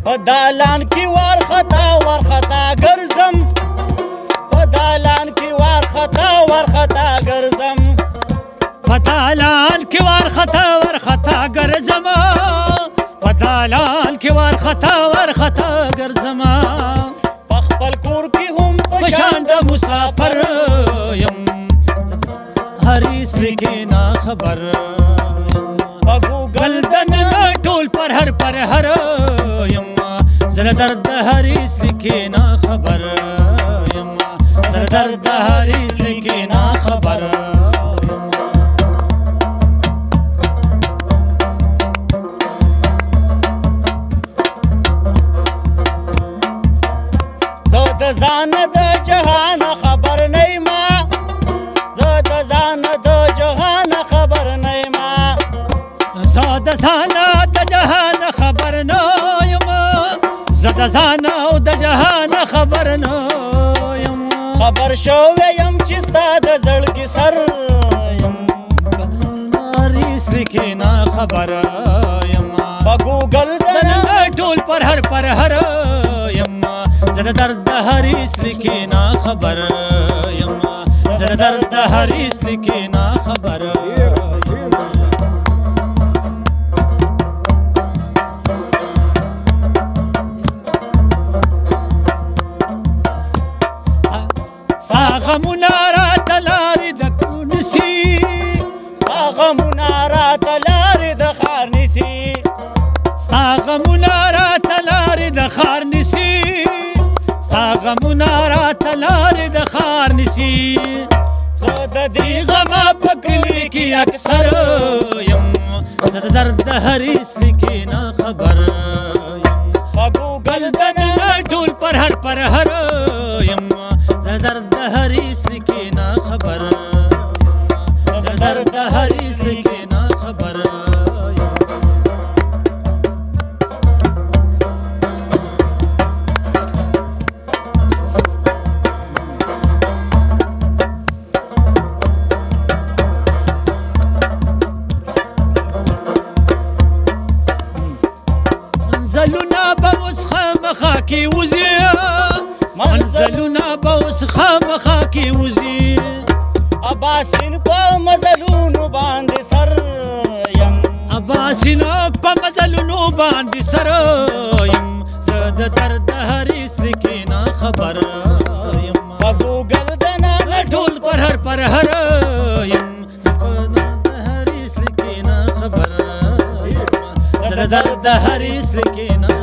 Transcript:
په دالان کې وارخطا ګرځم په دالان کې وارخطا ګرځم په دالان کې وارخطا ګرځم په دالان کې وارخطا ګرځم په خپل کور کې هم په شان د مسافر یم هریس لیکې نا خبر په ګوګل دننه ټول پر هر یم زړه درد هریس لیکې نا خبر یم زړه درد هریس لیکې نا خبر د ځان د جهان خبر نه ما زه د ځان د جهان خبر نه ما زه د ځان د جهان خبر نه یم زه د ځان او د جهان خبر نه یم خبر شوی یم چې ستا د زړګي سر یم هریس لیکې نا خبر یم په ګوګل دننه ټول پر هر یم زړه درد هریس لیکې نا خبر یم زړه درد هریس لیکې نا خبر ستا غمونه راته لارې د کور نیسي ستا غمونه راته لارې د ښار نیسي ستا غمونه راته لارې د ښار نیسي ستا غمونه راته لارې د ښار نیسي زه د دې غمه په کلي کې اکثر یم د درد هریس لیکې نا خبر یم په ګوګل دننه ټول پر هر یم د درد هریس لیکې نا خبر د درد هریس لیکې نا خبر منزلونه به اوس خامخا کې وځي منزلونه به اوس خامخا کې وځي اباسین په مزلونو باندې سر یم اباسین په مزلونو باندې سر یم زه د درد هریس لیکې نا خبر یم په ګوګل دننه ټول پر هر یم په درد هریس لیکې نا خبر یم زه د درد هریس لیکې نا